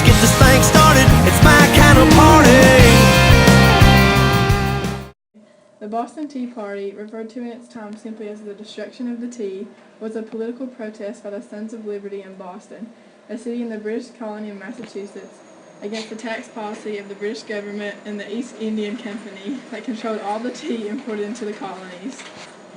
get this thing started. It's my kind of party. The Boston Tea Party, referred to in its time simply as the destruction of the tea, was a political protest by the Sons of Liberty in Boston, a city in the British colony of Massachusetts, against the tax policy of the British government and the East Indian Company that controlled all the tea imported into the colonies.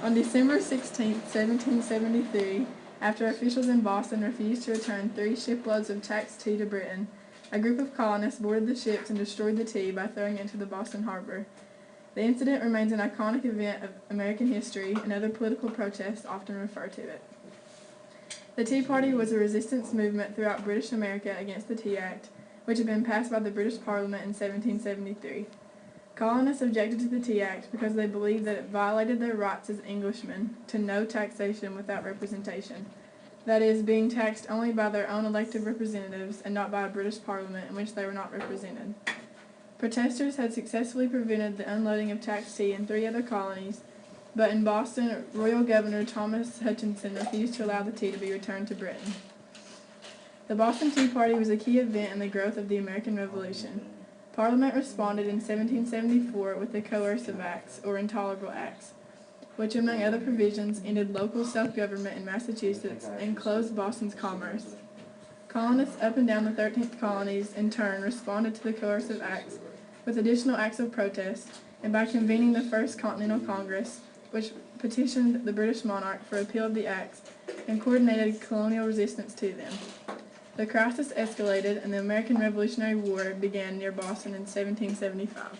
On December 16, 1773, after officials in Boston refused to return 3 shiploads of taxed tea to Britain, a group of colonists boarded the ships and destroyed the tea by throwing it into the Boston harbor. The incident remains an iconic event of American history, and other political protests often refer to it. The Tea Party was a resistance movement throughout British America against the Tea Act, which had been passed by the British Parliament in 1773. Colonists objected to the Tea Act because they believed that it violated their rights as Englishmen to no taxation without representation, that is, being taxed only by their own elected representatives and not by a British Parliament in which they were not represented. Protesters had successfully prevented the unloading of taxed tea in 3 other colonies, but in Boston, Royal Governor Thomas Hutchinson refused to allow the tea to be returned to Britain. The Boston Tea Party was a key event in the growth of the American Revolution. Parliament responded in 1774 with the Coercive Acts, or Intolerable Acts, which, among other provisions, ended local self-government in Massachusetts and closed Boston's commerce. Colonists up and down the 13th colonies, in turn, responded to the Coercive Acts with additional acts of protest, and by convening the First Continental Congress, which petitioned the British monarch for repeal of the acts and coordinated colonial resistance to them. The crisis escalated, and the American Revolutionary War began near Boston in 1775.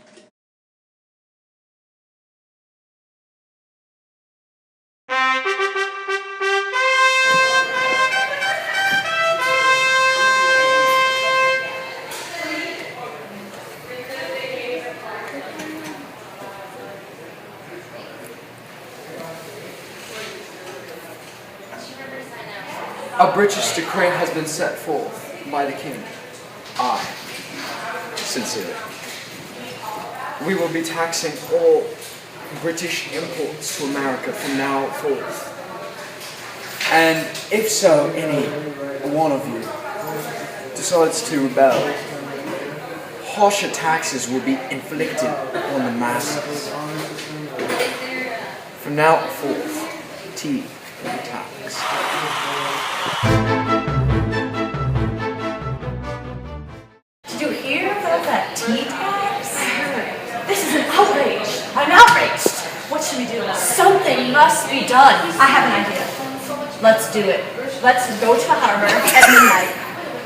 A British decree has been set forth by the King. I, sincerely. We will be taxing all British imports to America from now forth. And if so, any one of you decides to rebel, harsher taxes will be inflicted on the masses. From now forth, tea will be taxed. Did you hear about that tea tax? This is an outrage. I'm outraged. What should we do about it? Something must be done. I have an idea. Let's do it. Let's go to the harbor at midnight,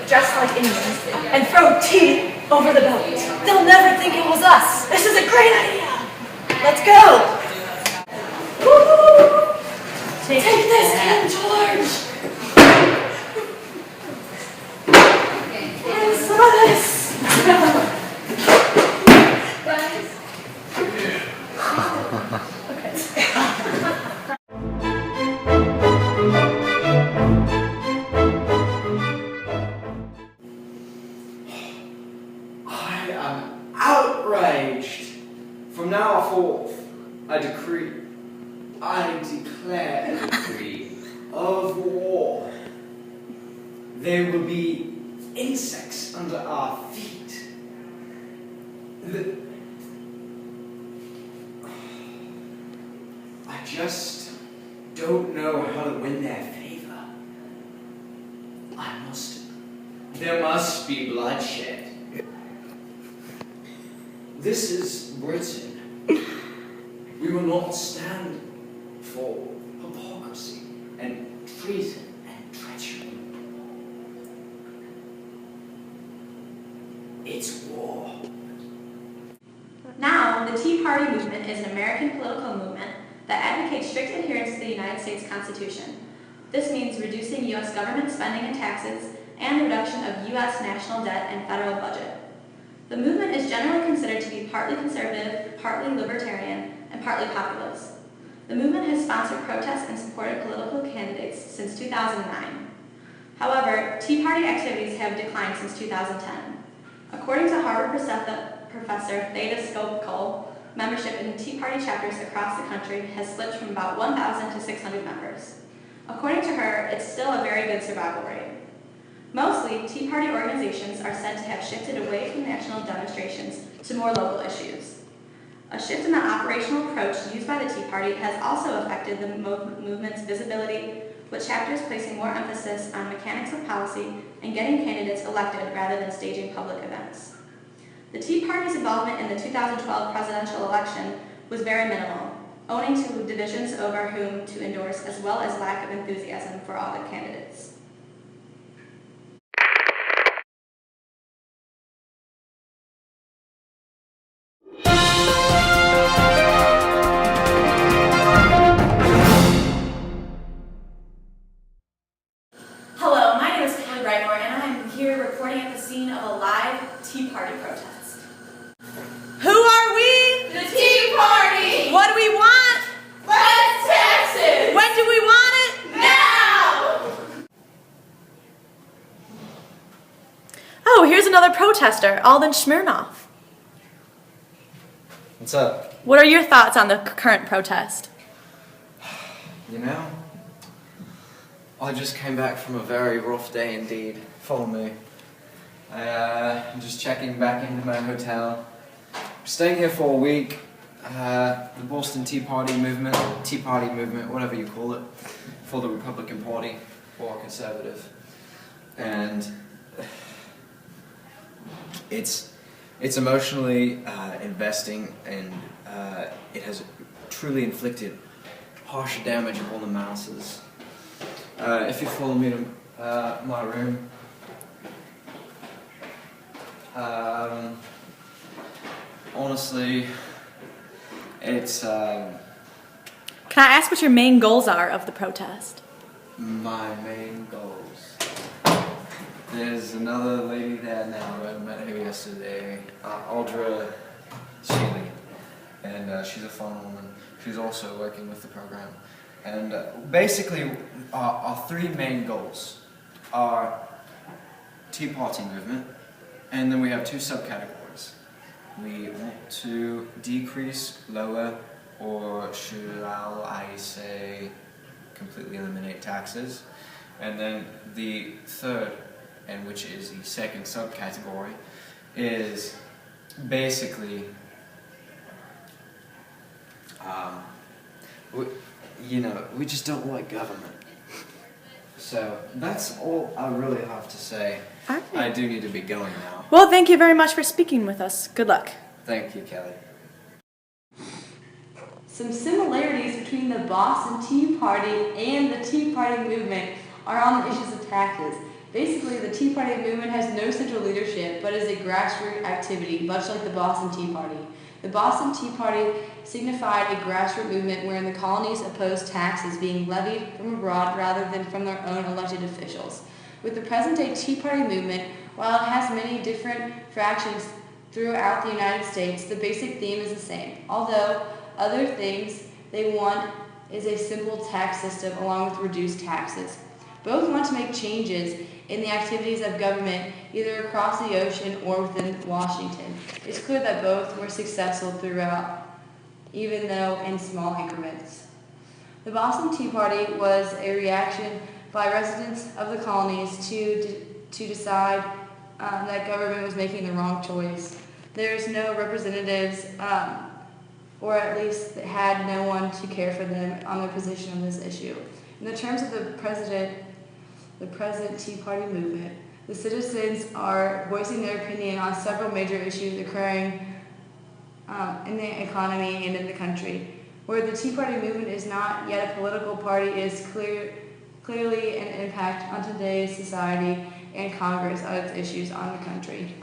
dressed like Indians, and throw tea over the boat. They'll never think it was us. This is a great idea. Let's go. Woo! Take this, King George. And some of this. I am outraged. From now forth, I declare a decree of war. There will be insects under our feet. I just don't know how to win their favor. There must be bloodshed. This is Britain. We will not stand for hypocrisy and treason and treachery. It's war. Now, the Tea Party movement is an American political movement that advocates strict adherence to the United States Constitution. This means reducing U.S. government spending and taxes and the reduction of U.S. national debt and federal budget. The movement is generally considered to be partly conservative, partly libertarian, and partly populist. The movement has sponsored protests and supported political candidates since 2009. However, Tea Party activities have declined since 2010. According to Harvard professor Theda Skocpol, membership in Tea Party chapters across the country has slipped from about 1,000 to 600 members. According to her, it's still a very good survival rate. Mostly, Tea Party organizations are said to have shifted away from national demonstrations to more local issues. A shift in the operational approach used by the Tea Party has also affected the movement's visibility, with chapters placing more emphasis on mechanics of policy and getting candidates elected rather than staging public events. The Tea Party's involvement in the 2012 presidential election was very minimal, owing to divisions over whom to endorse as well as lack of enthusiasm for all the candidates. Hello, my name is Kelly Brightmore, and I'm here reporting at the scene of a live Tea Party protest. Who are we? The Tea Party! What do we want? Less taxes! When do we want it? Now! Oh, here's another protester, Alden Smirnoff. What's up? What are your thoughts on the current protest? You know, I just came back from a very rough day indeed. Follow me. I'm just checking back into my hotel. I'm staying here for a week. The Boston Tea Party movement, whatever you call it, for the Republican Party or conservative. And it's emotionally investing, and it has truly inflicted harsh damage upon the masses. If you follow me to my room, honestly, it's Can I ask what your main goals are of the protest? my main goals. There's another lady there now. I met her yesterday, Audra Shealy, and she's a fun woman. She's also working with the program. And basically, our three main goals are Tea Party movement, and then we have two subcategories. We want to decrease, lower, or should I say completely eliminate taxes. And then the third, and which is the second subcategory, is basically we just don't like government. So that's all I really have to say. All right. I do need to be going now. Well, thank you very much for speaking with us. Good luck. Thank you, Kelly. Some similarities between the Boston Tea Party and the Tea Party movement are on the issues of taxes. Basically, the Tea Party movement has no central leadership, but is a grassroots activity, much like the Boston Tea Party. The Boston Tea Party signified a grassroots movement wherein the colonies opposed taxes being levied from abroad rather than from their own elected officials. With the present-day Tea Party movement, while it has many different fractions throughout the United States, the basic theme is the same. Although other things they want is a simple tax system along with reduced taxes. Both want to make changes in the activities of government either across the ocean or within Washington. It's clear that both were successful throughout, even though in small increments. The Boston Tea Party was a reaction by residents of the colonies to decide that government was making the wrong choice. There's no representatives, or at least had no one to care for them on their position on this issue. In the terms of the present Tea Party movement, the citizens are voicing their opinion on several major issues occurring in the economy and in the country. Where the Tea Party movement is not yet a political party, it is clearly an impact on today's society and Congress on its issues on the country.